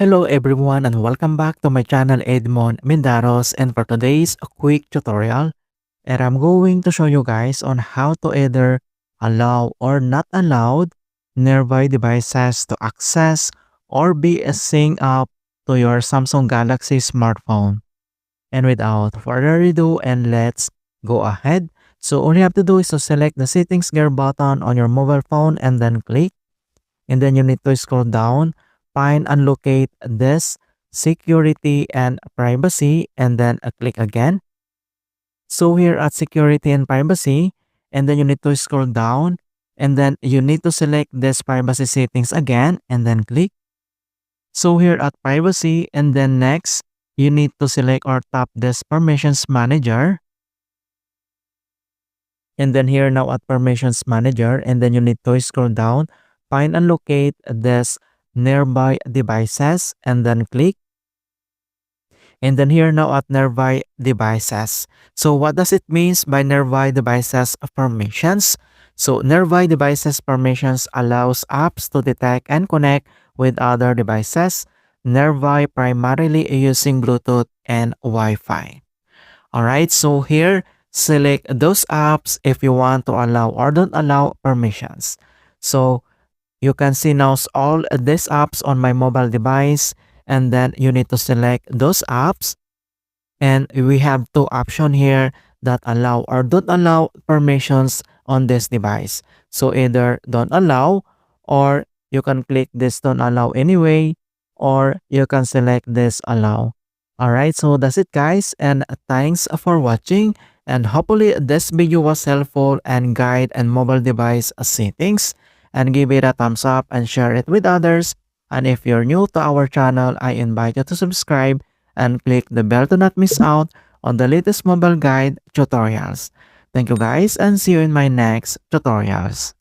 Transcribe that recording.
Hello everyone and welcome back to my channel Edmund Mindaros, and for today's quick tutorial and I'm going to show you guys on how to either allow or not allowed nearby devices to access or be synced up to your Samsung Galaxy smartphone. And without further ado, and let's go ahead. So all you have to do is to select the settings gear button on your mobile phone and then click, and then you need to scroll down, find and locate this security and privacy, and then click again. So here at security and privacy, and then you need to scroll down, and then you need to select this privacy settings again and then click. So here at privacy, and then next you need to select or tap this permissions manager. And then here now at permissions manager, and then you need to scroll down, find and locate this nearby devices and then click. And then here now at nearby devices. So what does it means by nearby devices permissions? So nearby devices permissions allows apps to detect and connect with other devices nearby, primarily using Bluetooth and Wi-Fi. Alright, so here select those apps if you want to allow or don't allow permissions. So you can see now all these apps on my mobile device, and then you need to select those apps, and we have two options here that allow or don't allow permissions on this device. So either don't allow, or you can click this don't allow anyway, or you can select this allow. Alright, so that's it guys, and thanks for watching, and hopefully this video was helpful and guide and mobile device settings, and give it a thumbs up and share it with others. And if you're new to our channel, I invite you to subscribe and click the bell to not miss out on the latest mobile guide tutorials. Thank you guys, and see you in my next tutorials.